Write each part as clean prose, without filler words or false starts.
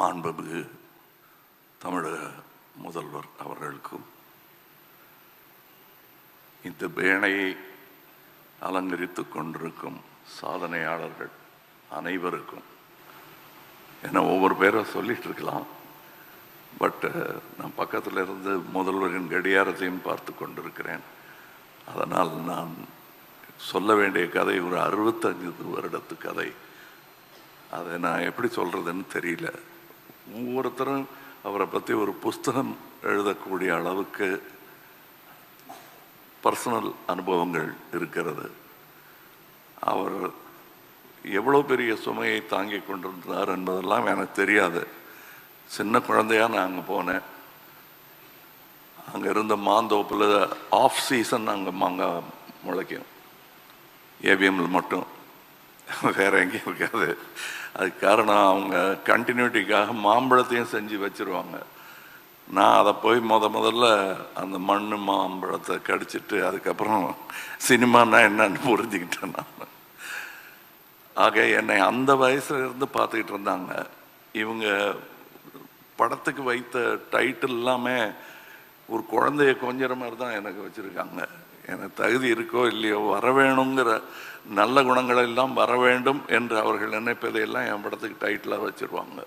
மாண்புமிகு தமிழக முதல்வர் அவர்களுக்கும் இந்த பேணையை அலங்கரித்துக் கொண்டிருக்கும் சாதனையாளர்கள் அனைவருக்கும், ஏன்னா ஒவ்வொரு பேரை சொல்லிட்டு இருக்கலாம், பட் நான் பக்கத்தில் இருந்து முதல்வரின் கடியாரத்தையும் பார்த்து கொண்டிருக்கிறேன். அதனால் நான் சொல்ல வேண்டிய கதை ஒரு 65 வருடத்து கதை. அதை நான் எப்படி சொல்கிறதுன்னு தெரியல. ஒவ்வொருத்தரும் அவரை பற்றி ஒரு புஸ்தகம் எழுதக்கூடிய அளவுக்கு பர்சனல் அனுபவங்கள் இருக்கிறது. அவர் எவ்வளோ பெரிய சுமையை தாங்கி கொண்டிருந்தார் என்பதெல்லாம் எனக்கு தெரியாது. சின்ன குழந்தையாக நான் அங்கே போனேன். அங்கே இருந்த மாந்தோப்பில் ஆஃப் சீசன் அங்கே மாங்காய் முளைக்கும், ஏவிஎம்மில் மட்டும், வேற எங்கேயும் இருக்காது. அதுக்கு காரணம் அவங்க கண்டினியூட்டிக்காக மாம்பழத்தையும் செஞ்சு வச்சுருவாங்க. நான் அதை போய் முதல்ல அந்த மண் மாம்பழத்தை கடிச்சிட்டு அதுக்கப்புறம் சினிமானா என்னன்னு புரிஞ்சுக்கிட்டேன் நான். ஆக என்னை அந்த வயசுல இருந்து பார்த்துக்கிட்டு இருந்தாங்க. இவங்க படத்துக்கு வைத்த டைட்டில் எல்லாமே ஒரு குழந்தைய கொஞ்சற மாதிரி தான் எனக்கு வச்சுருக்காங்க. எனக்கு தகுதி இருக்கோ இல்லையோ, வர வேணுங்கிற நல்ல குணங்கள் எல்லாம் வர வேண்டும் என்று அவர்கள் நினைப்பதையெல்லாம் என் படத்துக்கு டைட்டிலாக வச்சுருவாங்க.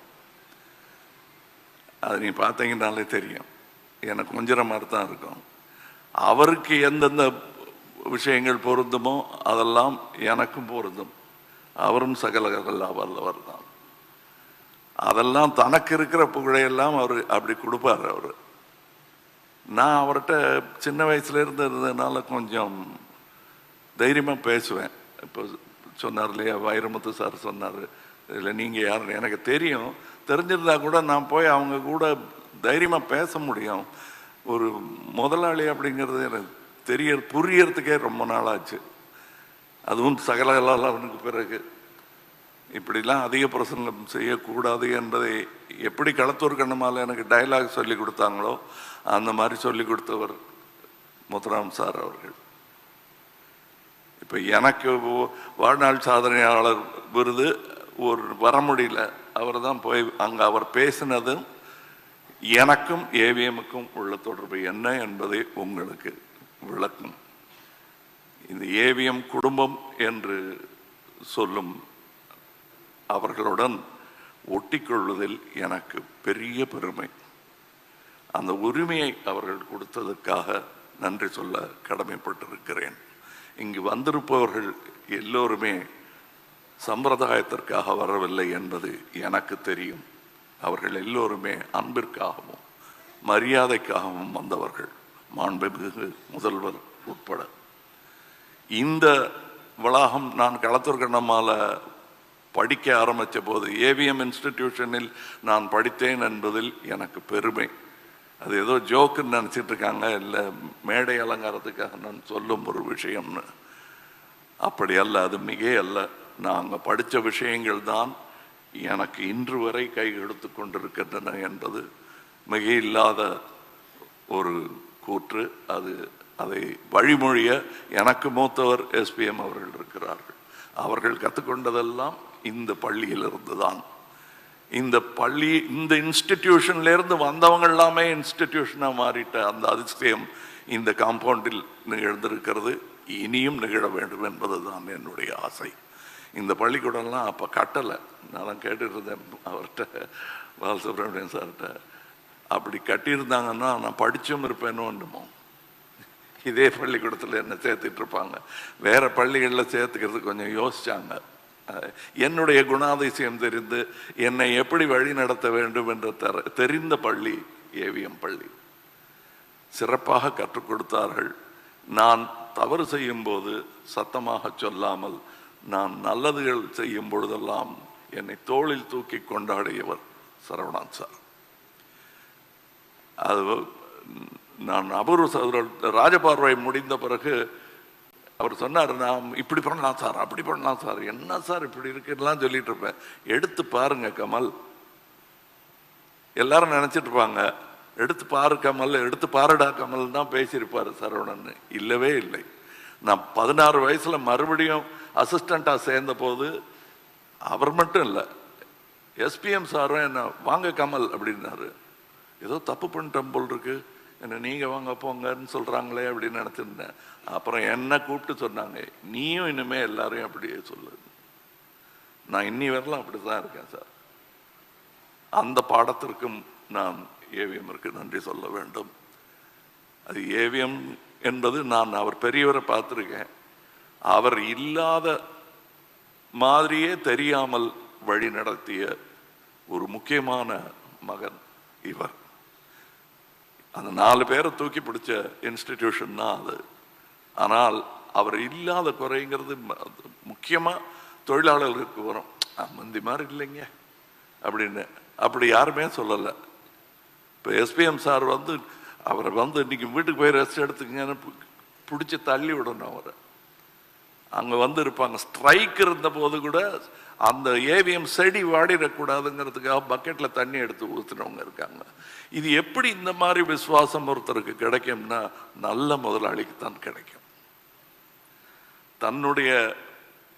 அது நீ பார்த்தீங்கன்னாலே தெரியும், எனக்கு கொஞ்சம் மாதிரி தான் இருக்கும். அவருக்கு எந்தெந்த விஷயங்கள் பொருந்துமோ அதெல்லாம் எனக்கும் பொருந்தும். அவரும் சகல வல்லவர் தான். அதெல்லாம் தனக்கு இருக்கிற புகழையெல்லாம் அவர் அப்படி கொடுப்பார். அவர், நான் அவர்கிட்ட சின்ன வயசுல இருந்ததுனால கொஞ்சம் தைரியமாக பேசுவேன். இப்போ சொன்னார் இல்லையா, வைரமுத்து சார் சொன்னார், இல்லை நீங்கள் யார் எனக்கு தெரியும், தெரிஞ்சிருந்தா கூட நான் போய் அவங்க கூட தைரியமாக பேச முடியும். ஒரு முதலாளி அப்படிங்கிறது எனக்கு புரியறதுக்கே ரொம்ப நாள் ஆச்சு. அதுவும் சகலகலாவுக்கு பிறகு இப்படிலாம் அதிக பிரசங்கம் செய்யக்கூடாது என்பதை எப்படி களத்தூர் கண்ணமால எனக்கு டைலாக் சொல்லி கொடுத்தாங்களோ அந்த மாதிரி சொல்லி கொடுத்தவர் முத்துராம் சார் அவர்கள். இப்போ எனக்கு வாழ்நாள் சாதனையாளர் விருது ஒரு வர முடியல. அவர் தான் போய் அங்கே அவர் பேசினதும் எனக்கும் ஏவிஎம்முக்கும் உள்ள தொடர்பு என்ன என்பதை உங்களுக்கு விளக்கும். இந்த ஏவிஎம் குடும்பம் என்று சொல்லும் அவர்களுடன் ஒட்டிக்கொள்வதில் எனக்கு பெரிய பெருமை. அந்த உரிமையை அவர்கள் கொடுத்ததற்காக நன்றி சொல்ல கடமைப்பட்டிருக்கிறேன். இங்கு வந்திருப்பவர்கள் எல்லோருமே சம்பிரதாயத்திற்காக வரவில்லை என்பது எனக்கு தெரியும். அவர்கள் எல்லோருமே அன்பிற்காகவும் மரியாதைக்காகவும் வந்தவர்கள், மாண்புமிகு முதல்வர் உட்பட. இந்த வளாகம் நான் களத்தூர் கண்ணம்மால படிக்க ஆரம்பித்த போது ஏவிஎம் இன்ஸ்டிடியூஷனில் நான் படித்தேன் என்பதில் எனக்கு பெருமை. அது ஏதோ ஜோக்குன்னு நினச்சிட்டு இருக்காங்க, இல்லை மேடை அலங்காரத்துக்காக நான் சொல்லும் ஒரு விஷயம்னு. அப்படி அல்ல, அது மிக அல்ல. நான் அங்கே படித்த விஷயங்கள் தான் எனக்கு இன்று வரை கை எடுத்து கொண்டிருக்கின்றன என்பது மிக இல்லாத ஒரு கூற்று. அதை வழிமொழிய எனக்கு மூத்தவர் எஸ்பிஎம் அவர்கள் இருக்கிறார்கள். அவர்கள் கற்றுக்கொண்டதெல்லாம் இந்த பள்ளியிலிருந்து தான். இந்த பள்ளி, இந்த இன்ஸ்டிடியூஷன்ல இருந்து வந்தவங்க எல்லாமே இன்ஸ்டிடியூஷனா மாறிட்ட அந்த அதிசயம் இந்த காம்பவுண்டில் நிகழ்ந்திருக்கிறது. இனியும் நிகழ வேண்டும் என்பதுதான் என்னுடைய ஆசை. இந்த பள்ளிக்கூடம்லாம் அப்போ கட்டலை. நான் கேட்டுட்டு இருந்தேன் அவர்கிட்ட, பாலசுப்ரமணியன் சார்கிட்ட. அப்படி கட்டியிருந்தாங்கன்னா நான் படிச்சும் இருப்பேனோன்னுமோ. இதே பள்ளிக்கூடத்தில் என்ன சேர்த்துட்டு இருப்பாங்க. வேற பள்ளிகளில் சேர்த்துக்கிறது கொஞ்சம் யோசிச்சாங்க. என்னுடைய குணாதிசயம் தெரிந்து என்னை எப்படி வழி நடத்த வேண்டும் என்று தெரிந்த பள்ளி ஏவிஎம் பள்ளி. சிறப்பாக கற்றுக் கொடுத்தார்கள். நான் தவறு செய்யும் போது சத்தமாக சொல்லாமல், நான் நல்லதுகள் செய்யும் பொழுதெல்லாம் என்னை தோளில் தூக்கி கொண்டாடியவர் சரவணன் சார். அது நான் அபூர்வ ராஜபார்வை முடிந்த பிறகு அவர் சொன்னார், நான் இப்படி பண்ணலாம் சார், அப்படி பண்ணலாம் சார், என்ன சார் இப்படி இருக்குலாம் சொல்லிட்டு இருப்பேன். எடுத்து பாருங்க கமல். எல்லாரும் நினைச்சிட்டு இருப்பாங்க, எடுத்து பாரு கமல், எடுத்து பாருடா கமல் தான் பேசியிருப்பாரு சரவணன். இல்லவே இல்லை. நான் 16 வயசுல மறுபடியும் அசிஸ்டண்டா சேர்ந்த போது அவர் மட்டும் இல்லை, எஸ்பிஎம் சாரும் என்ன வாங்க கமல் அப்படின்னாரு. ஏதோ தப்பு பண்ணிட்டோம் போல் இருக்கு, என்ன நீங்கள் வாங்க போங்கன்னு சொல்கிறாங்களே அப்படின்னு நினச்சிருந்தேன். அப்புறம் என்ன கூப்பிட்டு சொன்னாங்க, நீயும் இனிமே எல்லாரையும் அப்படியே சொல்லு. நான் இன்னி வரலாம் அப்படி தான் இருக்கேன் சார். அந்த பாடத்திற்கும் நான் ஏவிஎம்மிற்கு நன்றி சொல்ல வேண்டும். அது ஏவிஎம் என்பது நான் அவர் பெரியவரை பார்த்துருக்கேன். அவர் இல்லாத மாதிரியே தெரியாமல் வழி நடத்திய ஒரு முக்கியமான மகன் இவர். அந்த 4 பேரை தூக்கி பிடிச்ச இன்ஸ்டிடியூஷன் தான் அது. ஆனால் அவர் இல்லாத குறைங்கிறது முக்கியமாக தொழிலாளர்களுக்கு வரும். முந்தி மாதிரி இல்லைங்க அப்படின்னு அப்படி யாருமே சொல்லலை. இப்போ எஸ்பிஎம் சார் அவரை இன்னைக்கு வீட்டுக்கு போய் ரெஸ்ட் எடுத்துக்கங்கன்னு பிடிச்சி தள்ளி விடணும். அவரை அங்கே இருப்பாங்க. ஸ்ட்ரைக் இருந்த போது கூட அந்த ஏவிஎம் செடி வாடிடக்கூடாதுங்கிறதுக்காக பக்கெட்டில் தண்ணி எடுத்து ஊற்றுனவங்க இருக்காங்க. இது எப்படி இந்த மாதிரி விசுவாசம் ஒருத்தருக்கு கிடைக்கும்னா நல்ல முதலாளிக்கு தான் கிடைக்கும். தன்னுடைய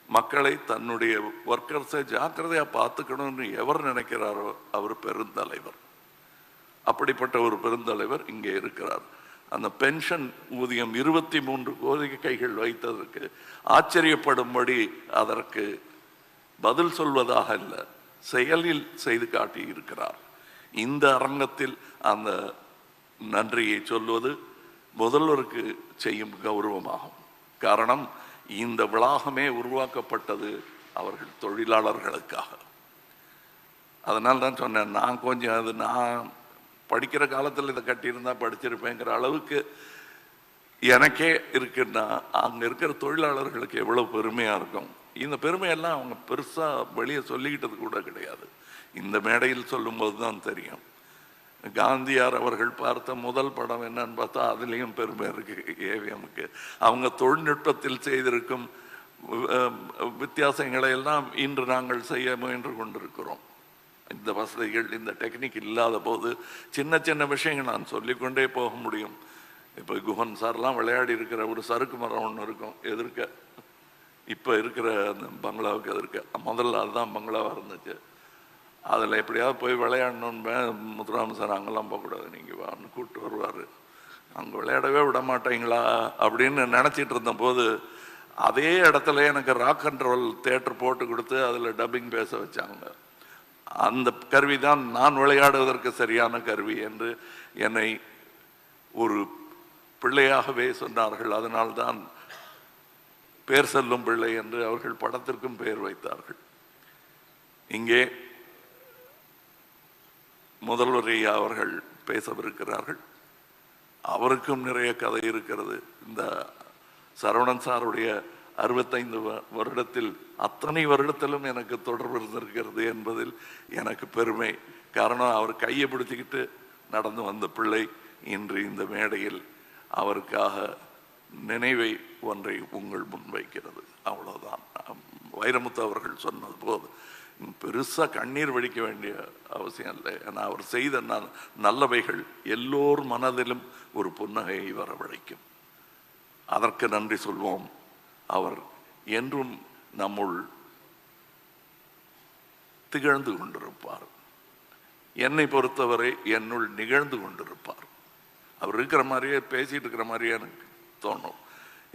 மக்களை தன்னுடைய ஒர்க்கர்ஸை ஜாக்கிரதையாக பார்த்துக்கணும்னு எவர் நினைக்கிறாரோ அவர் பெருந்தலைவர். அப்படிப்பட்ட ஒரு பெருந்தலைவர் இங்கே இருக்கிறார். அந்த பென்ஷன் ஊதியம் 23 கோரிக்கைகள் வைத்ததற்கு ஆச்சரியப்படும்படி அதற்கு பதில் சொல்வதாக இல்லை, செயலில் செய்து காட்டி இருக்கிறார். இந்த அரங்கத்தில் அந்த நன்றியை சொல்வது முதல்வருக்கு செய்யும் கௌரவமாகும். காரணம், இந்த வளாகமே உருவாக்கப்பட்டது அவர்கள் தொழிலாளர்களுக்காக. அதனால தான் சொன்னேன், நான் கொஞ்சம் நான் படிக்கிற காலத்தில் இதை கட்டியிருந்தா படிச்சிருப்பேங்கிற அளவுக்கு எனக்கே இருக்குன்னா அங்கே இருக்கிற தொழிலாளர்களுக்கு எவ்வளோ பெருமையாக இருக்கும். இந்த பெருமையெல்லாம் அவங்க பெருசாக வெளியே சொல்லிக்கிட்டது கூட கிடையாது. இந்த மேடையில் சொல்லும்போது தான் தெரியும். காந்தியார் அவர்கள் பார்த்த முதல் படம் என்னன்னு பார்த்தா அதுலேயும் பெருமை இருக்கு ஏவிஎம்க்கு. அவங்க தொழில்நுட்பத்தில் செய்திருக்கும் வித்தியாசங்களை எல்லாம் இன்று நாங்கள் செய்ய முயன்று கொண்டிருக்கிறோம். இந்த வசதிகள், இந்த டெக்னிக் இல்லாத போது சின்ன சின்ன விஷயங்கள் நான் சொல்லிக்கொண்டே போக முடியும். இப்போ குஹன் சார்லாம் விளையாடி இருக்கிற ஒரு சறுக்கு மரம் ஒன்று இருக்கும் எதிர்க்க, இப்போ இருக்கிற அந்த பங்களாவுக்கு எதிர்க்க. முதல்ல அதுதான் பங்களாவாக இருந்துச்சு. அதில் எப்படியாவது போய் விளையாடணுன்னு முத்துராம சார் அங்கெல்லாம் போகக்கூடாது, நீங்கள் வான்னு கூப்பிட்டு வருவார். அங்கே விளையாடவே விட மாட்டீங்களா அப்படின்னு நினச்சிட்டு இருந்தபோது அதே இடத்துல எனக்கு ராக் அண்ட் ரோல் தேட்டர் போட்டு கொடுத்து அதில் டப்பிங் பேச வச்சாங்க. அந்த கருவி தான் நான் விளையாடுவதற்கு சரியான கருவி என்று என்னை ஒரு பிள்ளையாகவே சொன்னார்கள். அதனால்தான் பேர் செல்லும் பிள்ளை என்று அவர்கள் படத்திற்கும் பெயர் வைத்தார்கள். இங்கே முதல்வர் ஐயா அவர்கள் பேசவிருக்கிறார்கள். அவருக்கும் நிறைய கதை இருக்கிறது. இந்த சரவணன் சாருடைய 65 வருடத்தில் அத்தனை வருடத்திலும் எனக்கு தொடர்பு இருந்திருக்கிறது என்பதில் எனக்கு பெருமை. காரணம், அவர் கையை பிடிச்சிக்கிட்டு நடந்து வந்த பிள்ளை இன்று இந்த மேடையில் அவருக்காக நினைவை ஒன்றை உங்கள் முன்வைக்கிறது. அவ்வளவுதான். வைரமுத்து அவர்கள் சொன்னது போது பெருசாக கண்ணீர் வடிக்க வேண்டிய அவசியம் இல்லை. ஏன்னா அவர் செய்த நல்லவைகள் எல்லோர் மனதிலும் ஒரு புன்னகையை வரவழைக்கும். அதற்கு நன்றி சொல்வோம். அவர் என்றும் நம்முள் திகழ்ந்து கொண்டிருப்பார். என்னை பொறுத்தவரை என்னுள் நிகழ்ந்து கொண்டிருப்பார். அவர் இருக்கிற மாதிரியே பேசிட்டு இருக்கிற மாதிரியே எனக்கு தோணும்.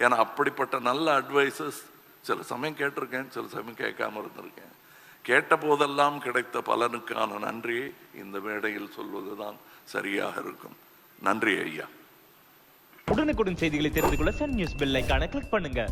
ஏன்னா அப்படிப்பட்ட நல்ல அட்வைசஸ் சில சமயம் கேட்டிருக்கேன், சில சமயம் கேட்காம இருந்திருக்கேன். கேட்ட போதெல்லாம் கிடைத்த பலனுக்கான நன்றியை இந்த மேடையில் சொல்வதுதான் சரியாக இருக்கும். நன்றி ஐயா. உடனுக்குடன் செய்திகளை தெரிந்து கொள்ள சன் நியூஸ் பெல் ஐகானை கிளிக் பண்ணுங்க.